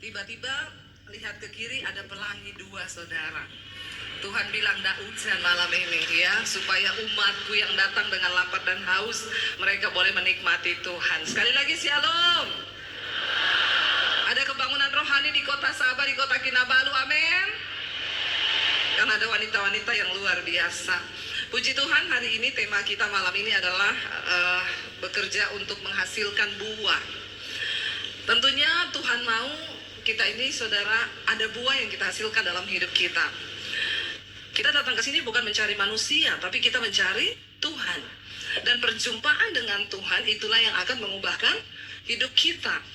Tiba-tiba lihat ke kiri ada pelangi dua, saudara. Tuhan bilang tidak hujan malam ini ya, supaya umatku yang datang dengan lapar dan haus, mereka boleh menikmati Tuhan. Sekali lagi shalom. Ada kebangunan rohani di kota Sabah, di kota Kinabalu, amin. Kan ada wanita-wanita yang luar biasa. Puji Tuhan, hari ini tema kita malam ini adalah bekerja untuk menghasilkan buah. Tentunya Tuhan mau kita ini, saudara, ada buah yang kita hasilkan dalam hidup kita. Kita datang ke sini bukan mencari manusia, tapi kita mencari Tuhan. Dan perjumpaan dengan Tuhan itulah yang akan mengubahkan hidup kita.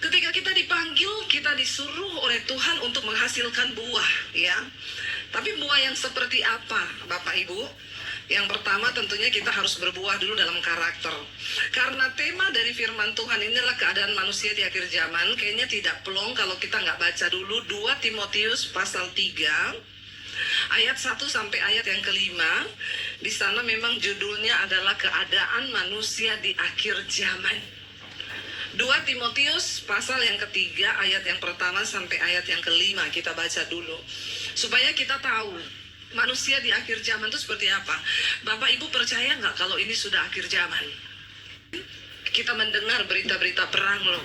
Ketika kita dipanggil, kita disuruh oleh Tuhan untuk menghasilkan buah, ya. Tapi buah yang seperti apa, Bapak Ibu? Yang pertama tentunya kita harus berbuah dulu dalam karakter. Karena tema dari firman Tuhan inilah keadaan manusia di akhir zaman. Kayaknya tidak plong kalau kita nggak baca dulu 2 Timotius pasal 3 ayat 1 sampai ayat yang kelima. Di sana memang judulnya adalah keadaan manusia di akhir zaman. 2 Timotius pasal yang ketiga ayat yang pertama sampai ayat yang kelima kita baca dulu. Supaya kita tahu manusia di akhir zaman itu seperti apa. Bapak Ibu percaya nggak kalau ini sudah akhir zaman? Kita mendengar berita-berita perang loh.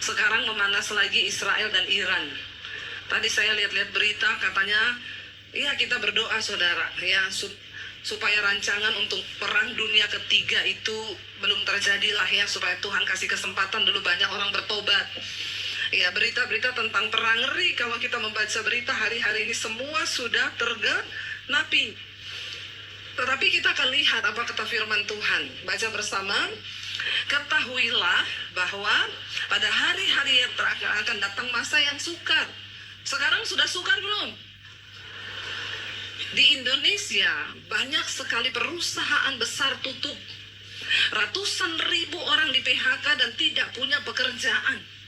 Sekarang memanas lagi Israel dan Iran. Tadi saya lihat-lihat berita katanya, ya kita berdoa saudara ya supaya rancangan untuk perang dunia ketiga itu belum terjadi lah ya, supaya Tuhan kasih kesempatan dulu banyak orang bertobat. Ya, berita-berita tentang perang ngeri. Kalau kita membaca berita hari-hari ini semua sudah tergenapi. Tetapi kita akan lihat apa kata firman Tuhan. Baca bersama. Ketahuilah bahwa pada hari-hari yang akan datang masa yang sukar. Sekarang sudah sukar belum? Di Indonesia banyak sekali perusahaan besar tutup. Ratusan ribu orang di PHK dan tidak punya pekerjaan.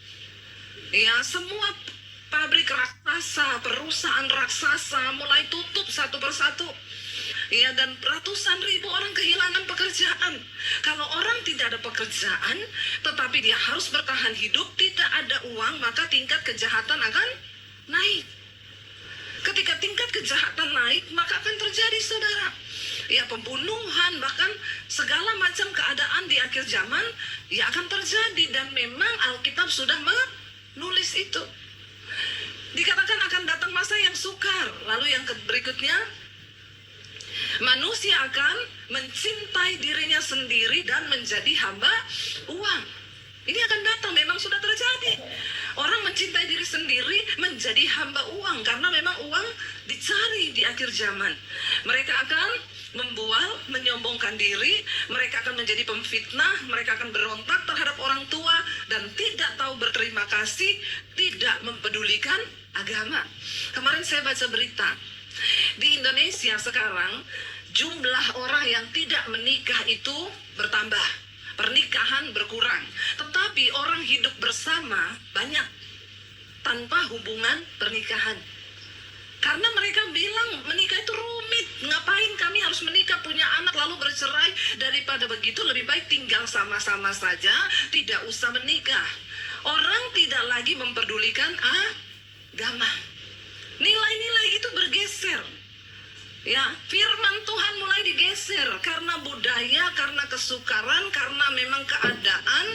Ya, semua pabrik raksasa, perusahaan raksasa mulai tutup satu persatu. Ya, dan ratusan ribu orang kehilangan pekerjaan. Kalau orang tidak ada pekerjaan, tetapi dia harus bertahan hidup, tidak ada uang, maka tingkat kejahatan akan naik. Ketika tingkat kejahatan naik, maka akan terjadi, saudara, ya pembunuhan, bahkan segala macam keadaan di akhir zaman ya akan terjadi. Dan memang Alkitab sudah menulis itu. Dikatakan akan datang masa yang sukar. Lalu yang berikutnya, manusia akan mencintai dirinya sendiri dan menjadi hamba uang. Ini akan datang, memang sudah terjadi. Orang mencintai diri sendiri menjadi hamba uang, karena memang uang dicari di akhir zaman. Mereka akan membual, menyombongkan diri, mereka akan menjadi pemfitnah, mereka akan berontak terhadap orang tua, dan tidak tahu berterima kasih, tidak mempedulikan agama. Kemarin saya baca berita, di Indonesia sekarang jumlah orang yang tidak menikah itu bertambah. Pernikahan berkurang, tetapi orang hidup bersama banyak tanpa hubungan pernikahan. Karena mereka bilang menikah itu rumit, ngapain kami harus menikah, punya anak lalu bercerai, daripada begitu lebih baik tinggal sama-sama saja, tidak usah menikah. Orang tidak lagi memperdulikan agama. Nilai-nilai itu bergeser. Ya, firman Tuhan mulai digeser karena budaya, karena kesukaran, karena memang keadaan.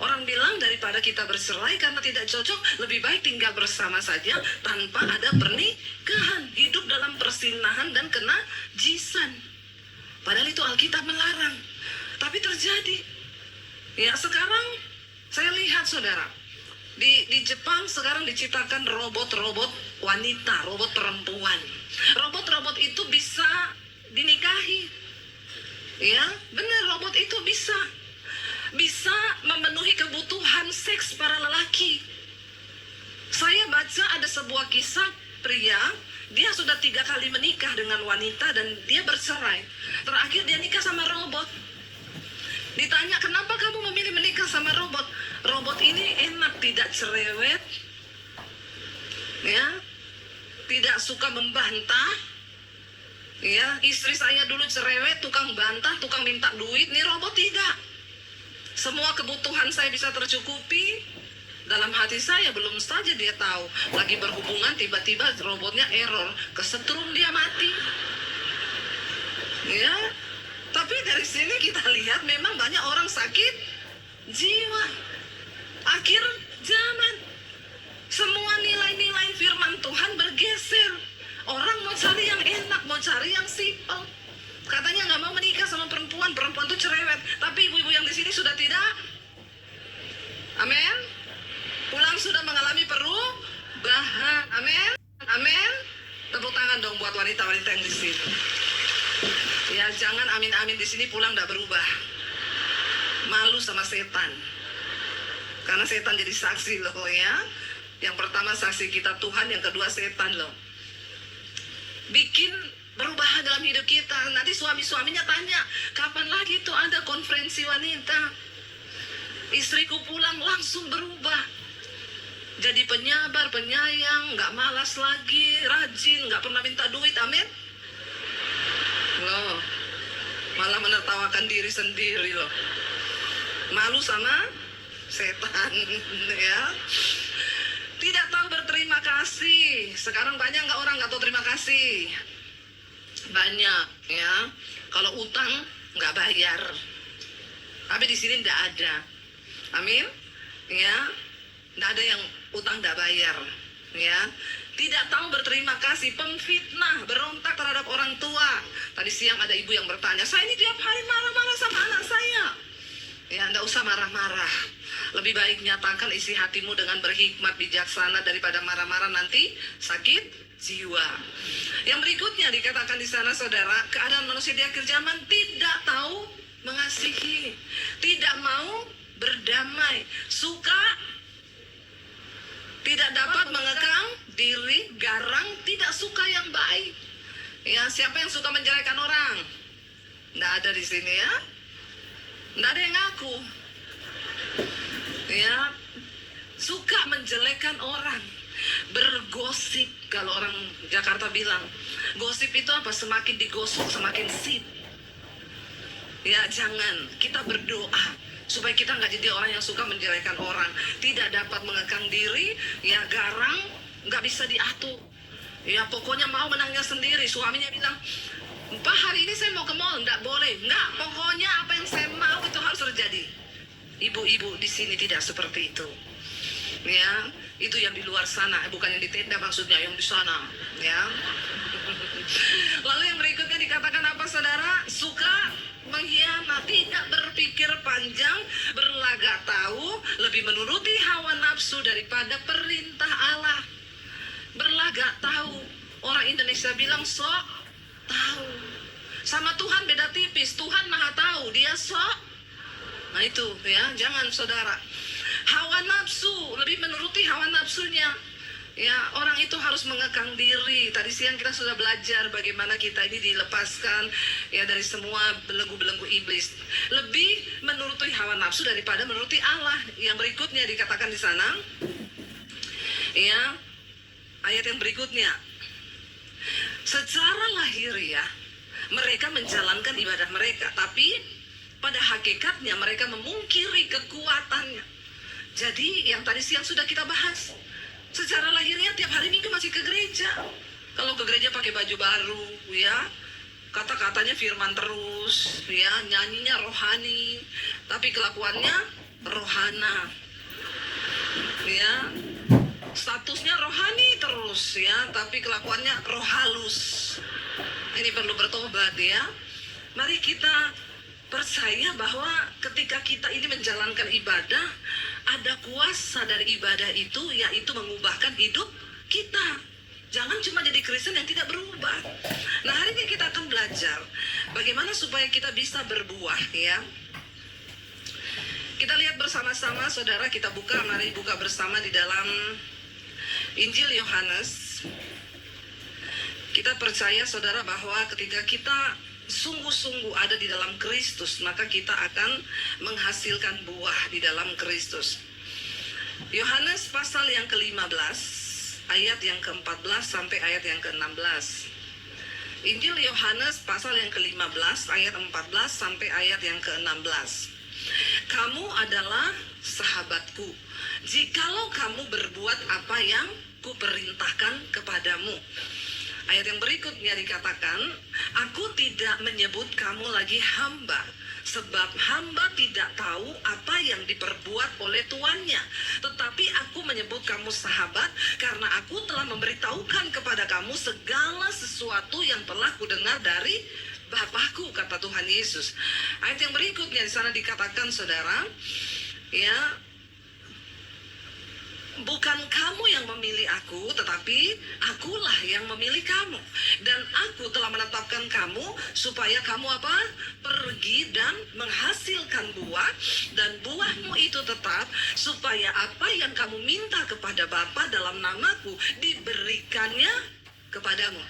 Orang bilang daripada kita bercerai karena tidak cocok, lebih baik tinggal bersama saja tanpa ada pernikahan, hidup dalam persinahan dan kena jisan. Padahal itu Alkitab melarang, tapi terjadi. Ya, sekarang saya lihat saudara, di Jepang sekarang diciptakan robot-robot wanita, robot perempuan. Robot-robot itu bisa dinikahi. Ya, benar, robot itu bisa memenuhi kebutuhan seks para lelaki. Saya baca ada sebuah kisah pria, dia sudah 3 kali menikah dengan wanita dan dia bercerai. Terakhir dia nikah sama robot. Ditanya, kenapa kamu memilih menikah sama robot? Robot ini enak, tidak cerewet, ya, tidak suka membantah. Ya, istri saya dulu cerewet, tukang bantah, tukang minta duit. Nih robot tidak. Semua kebutuhan saya bisa tercukupi. Dalam hati saya belum saja dia tahu, lagi berhubungan tiba-tiba robotnya error, kesetrum dia mati. Ya, tapi dari sini kita lihat memang banyak orang sakit jiwa. Akhir zaman, semua nilai-nilai firman Tuhan bergeser. Orang mau cari yang enak, mau cari yang simpel. Katanya nggak mau menikah sama perempuan, perempuan tuh cerewet. Tapi ibu-ibu yang di sini sudah tidak. Amin. Pulang sudah mengalami perubahan. Amin. Amin. Tepuk tangan dong buat wanita-wanita yang di sini. Ya, jangan amin-amin di sini pulang tidak berubah. Malu sama setan. Karena setan jadi saksi loh ya. Yang pertama saksi kita Tuhan, yang kedua setan loh. Bikin perubahan dalam hidup kita. Nanti suami-suaminya tanya, kapan lagi tuh ada konferensi wanita? Istriku pulang langsung berubah. Jadi penyabar, penyayang, nggak malas lagi, rajin, nggak pernah minta duit, amin. Loh, malah menertawakan diri sendiri loh. Malu sama setan, ya. Tidak tahu berterima kasih. Sekarang banyak nggak orang nggak tahu terima kasih? Banyak, ya. Kalau utang nggak bayar. Tapi di sini nggak ada. Amin, ya. Nggak ada yang utang nggak bayar, ya. Tidak tahu berterima kasih, pemfitnah, berontak terhadap orang tua. Tadi siang ada ibu yang bertanya, saya ini tiap hari marah-marah sama anak saya. Ya, nggak usah marah-marah. Lebih baik nyatakan isi hatimu dengan berhikmat, bijaksana daripada marah-marah nanti sakit jiwa. Yang berikutnya dikatakan di sana, saudara, keadaan manusia di akhir zaman tidak tahu mengasihi, tidak mau berdamai, suka, tidak dapat mengekang diri, garang, tidak suka yang baik. Ya, siapa yang suka menjelekan orang? Nggak ada di sini ya. Nggak ada yang ngaku. Ya, suka menjelekan orang, bergosip. Kalau orang Jakarta bilang, gosip itu apa? Semakin digosok semakin sip. Ya, jangan. Kita berdoa supaya kita nggak jadi orang yang suka menjelekan orang, tidak dapat mengekang diri, ya garang, nggak bisa diatur. Ya pokoknya mau menangnya sendiri. Suaminya bilang, Pak hari ini saya mau ke mall, nggak boleh. Nggak, pokoknya apa yang saya mau itu harus terjadi. Ibu-ibu di sini tidak seperti itu. Ya, itu yang di luar sana, bukan yang di tenda maksudnya, yang di sana. Ya. Lalu yang berikutnya dikatakan apa, saudara? Suka mengkhianat, tidak berpikir panjang, berlagak tahu, lebih menuruti hawa nafsu daripada perintah Allah. Berlagak tahu. Orang Indonesia bilang sok tahu. Sama Tuhan beda tipis. Tuhan maha tahu, dia sok. Nah itu ya, jangan saudara. Hawa nafsu, lebih menuruti hawa nafsunya. Ya, orang itu harus mengekang diri. Tadi siang kita sudah belajar bagaimana kita ini dilepaskan ya dari semua belenggu-belenggu iblis. Lebih menuruti hawa nafsu daripada menuruti Allah. Yang berikutnya dikatakan di sana, ya, ayat yang berikutnya. Secara lahiriah mereka menjalankan ibadah mereka, tapi pada hakikatnya mereka memungkiri kekuatannya. Jadi yang tadi siang sudah kita bahas. Secara lahirnya tiap hari Minggu masih ke gereja. Kalau ke gereja pakai baju baru, ya, kata-katanya firman terus, ya, nyanyinya rohani, tapi kelakuannya rohana, ya, statusnya rohani terus, ya, tapi kelakuannya roh halus. Ini perlu bertobat ya. Mari kita percaya bahwa ketika kita ini menjalankan ibadah, ada kuasa dari ibadah itu, yaitu mengubahkan hidup kita. Jangan cuma jadi Kristen yang tidak berubah. Nah, hari ini kita akan belajar bagaimana supaya kita bisa berbuah, ya. Kita lihat bersama-sama, saudara, kita buka, mari buka bersama di dalam Injil Yohanes. Kita percaya, saudara, bahwa ketika kita sungguh-sungguh ada di dalam Kristus, maka kita akan menghasilkan buah di dalam Kristus. Yohanes pasal yang ke-15, ayat yang ke-14 sampai ayat yang ke-16. Injil Yohanes pasal yang ke-15, ayat 14 sampai ayat yang ke-16. Kamu adalah sahabatku jikalau kamu berbuat apa yang kuperintahkan kepadamu. Ayat yang berikutnya dikatakan, aku tidak menyebut kamu lagi hamba, sebab hamba tidak tahu apa yang diperbuat oleh tuannya. Tetapi aku menyebut kamu sahabat, karena aku telah memberitahukan kepada kamu segala sesuatu yang telah kudengar dari Bapakku, kata Tuhan Yesus. Ayat yang berikutnya di sana dikatakan, saudara, ya, bukan kamu yang memilih aku, tetapi akulah yang memilih kamu. Dan aku telah menetapkan kamu supaya kamu apa? Pergi dan menghasilkan buah, dan buahmu itu tetap, supaya apa yang kamu minta kepada Bapa dalam namaku diberikannya kepadamu.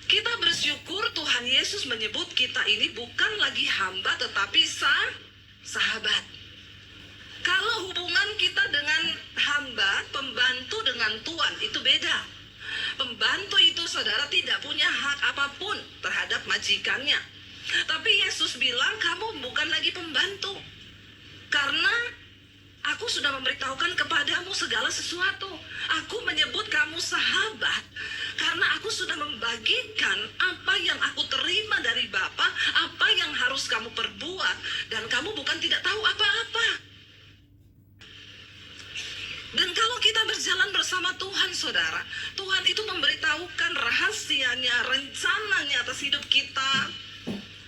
Kita bersyukur Tuhan Yesus menyebut kita ini bukan lagi hamba, tetapi sahabat. Kalau hubungan kita dengan hamba, pembantu dengan tuan, itu beda. Pembantu itu, saudara, tidak punya hak apapun terhadap majikannya. Tapi Yesus bilang, kamu bukan lagi pembantu, karena aku sudah memberitahukan kepadamu segala sesuatu. Aku menyebut kamu sahabat, karena aku sudah membagikan apa yang aku terima dari Bapa, apa yang harus kamu perbuat, dan kamu bukan tidak tahu apa-apa. Dan kalau kita berjalan bersama Tuhan, saudara, Tuhan itu memberitahukan rahasianya, rencananya atas hidup kita.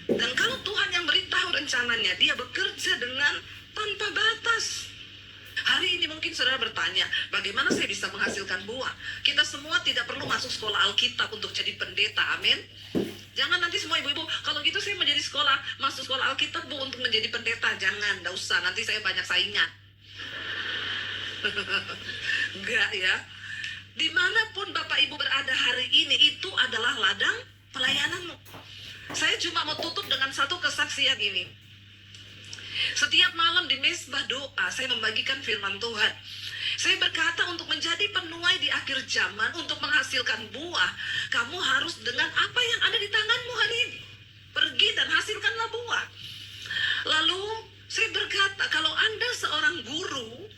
Dan kalau Tuhan yang beritahu rencananya, dia bekerja dengan tanpa batas. Hari ini mungkin saudara bertanya, bagaimana saya bisa menghasilkan buah? Kita semua tidak perlu masuk sekolah Alkitab untuk jadi pendeta, amin. Jangan nanti semua ibu-ibu, kalau gitu saya menjadi masuk sekolah Alkitab Bu untuk menjadi pendeta. Jangan, enggak usah, nanti saya banyak saingan. Enggak ya. Dimanapun Bapak Ibu berada hari ini, itu adalah ladang pelayananmu. Saya cuma mau tutup dengan satu kesaksian ini. Setiap malam di mesbah doa, saya membagikan firman Tuhan. Saya berkata, untuk menjadi penuai di akhir zaman, untuk menghasilkan buah, kamu harus dengan apa yang ada di tanganmu hari ini. Pergi dan hasilkanlah buah. Lalu saya berkata, kalau Anda seorang guru,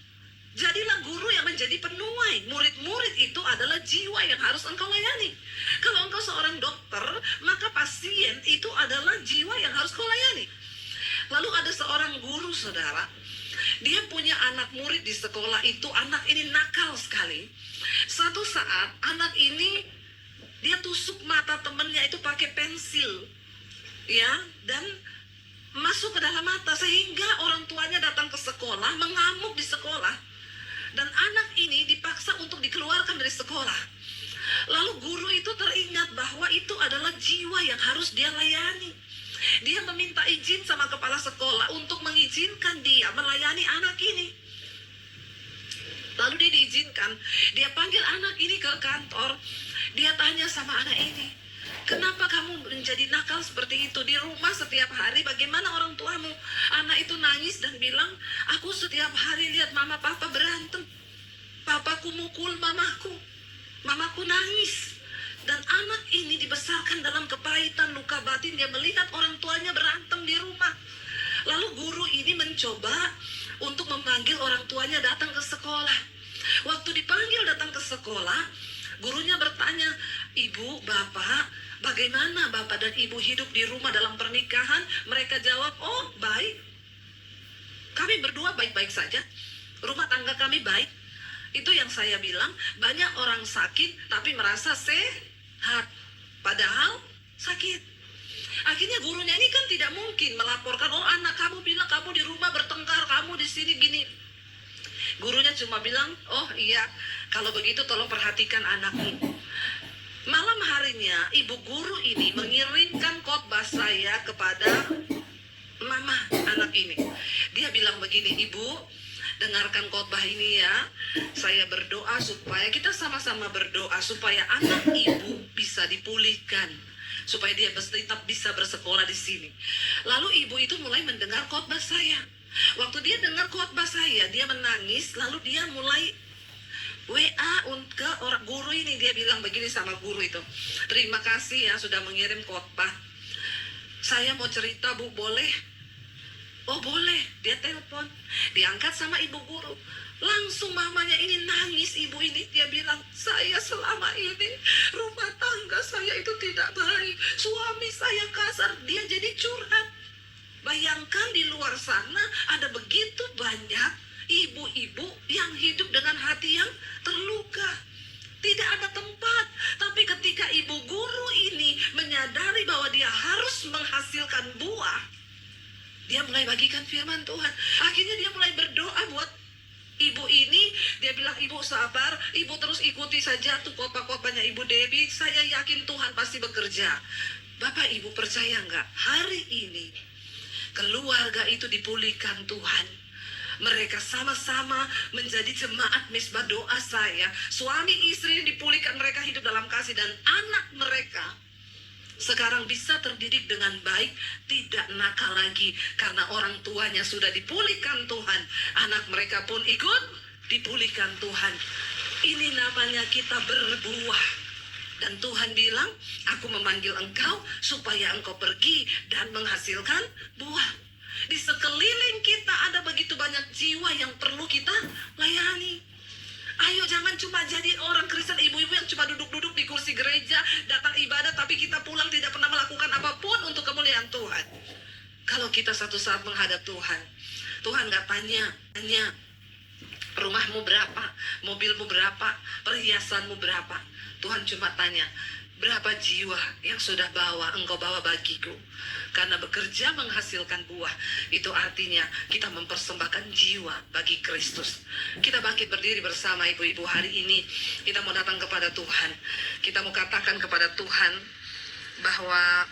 jadilah guru yang menjadi penuai. Murid-murid itu adalah jiwa yang harus engkau layani. Kalau engkau seorang dokter, maka pasien itu adalah jiwa yang harus kau layani. Lalu ada seorang guru, saudara. Dia punya anak murid di sekolah itu. Anak ini nakal sekali. Suatu saat, anak ini, dia tusuk mata temannya itu pakai pensil. Ya, dan masuk ke dalam mata. Sehingga orang tuanya datang ke sekolah, mengamuk di sekolah. Dan anak ini dipaksa untuk dikeluarkan dari sekolah. Lalu guru itu teringat bahwa itu adalah jiwa yang harus dia layani. Dia meminta izin sama kepala sekolah untuk mengizinkan dia melayani anak ini. Lalu dia diizinkan. Dia panggil anak ini ke kantor. Dia tanya sama anak ini, kenapa kamu menjadi nakal seperti itu? Di rumah setiap hari bagaimana orang tuamu? Anak itu nangis dan bilang, aku setiap hari lihat mama papa berantem. Papaku mukul mamaku. Mamaku nangis. Dan anak ini dibesarkan dalam kepahitan, luka batin. Dia melihat orang tuanya berantem di rumah. Lalu guru ini mencoba untuk memanggil orang tuanya datang ke sekolah. Waktu dipanggil datang ke sekolah, gurunya bertanya, ibu, bapak, bagaimana bapak dan ibu hidup di rumah dalam pernikahan? Mereka jawab, oh baik. Kami berdua baik-baik saja. Rumah tangga kami baik. Itu yang saya bilang, banyak orang sakit tapi merasa sehat. Padahal sakit. Akhirnya gurunya ini kan tidak mungkin melaporkan, oh anak kamu bilang kamu di rumah bertengkar, kamu di sini gini. Gurunya cuma bilang, oh iya, kalau begitu tolong perhatikan anakmu. Malam harinya, ibu guru ini mengirimkan khotbah saya kepada mama anak ini. Dia bilang begini, ibu, dengarkan khotbah ini ya. Saya berdoa supaya kita sama-sama berdoa supaya anak ibu bisa dipulihkan, supaya dia tetap bisa bersekolah di sini. Lalu ibu itu mulai mendengar khotbah saya. Waktu dia dengar khotbah saya, dia menangis. Lalu dia mulai WA ke orang guru ini. Dia bilang begini sama guru itu, terima kasih ya sudah mengirim khotbah. Saya mau cerita bu, boleh? Oh boleh. Dia telepon, diangkat sama ibu guru. Langsung mamanya ini nangis, ibu ini. Dia bilang, saya selama ini rumah tangga saya itu tidak baik. Suami saya kasar, dia jadi curhat. Bayangkan di luar sana ada begitu banyak ibu-ibu yang hidup dengan hati yang terluka. Tidak ada tempat. Tapi ketika ibu guru ini menyadari bahwa dia harus menghasilkan buah, dia mulai bagikan firman Tuhan. Akhirnya dia mulai berdoa buat ibu ini. Dia bilang, ibu sabar, ibu terus ikuti saja tuh khotbah-khotbahnya Ibu Debbie. Saya yakin Tuhan pasti bekerja. Bapak ibu percaya nggak? Hari ini keluarga itu dipulihkan Tuhan. Mereka sama-sama menjadi jemaat misbah doa saya. Suami istri dipulihkan, mereka hidup dalam kasih. Dan anak mereka sekarang bisa terdidik dengan baik, tidak nakal lagi. Karena orang tuanya sudah dipulihkan Tuhan. Anak mereka pun ikut dipulihkan Tuhan. Ini namanya kita berbuah. Dan Tuhan bilang, aku memanggil engkau supaya engkau pergi dan menghasilkan buah. Di sekeliling kita ada begitu banyak jiwa yang perlu kita layani. Ayo jangan cuma jadi orang Kristen, ibu-ibu yang cuma duduk-duduk di kursi gereja, datang ibadah tapi kita pulang tidak pernah melakukan apapun untuk kemuliaan Tuhan. Kalau kita satu saat menghadap Tuhan, Tuhan gak tanya rumahmu berapa, mobilmu berapa, perhiasanmu berapa. Tuhan cuma tanya, berapa jiwa yang sudah engkau bawa bagiku. Karena bekerja menghasilkan buah, itu artinya kita mempersembahkan jiwa bagi Kristus. Kita bangkit berdiri bersama ibu-ibu hari ini. Kita mau datang kepada Tuhan. Kita mau katakan kepada Tuhan bahwa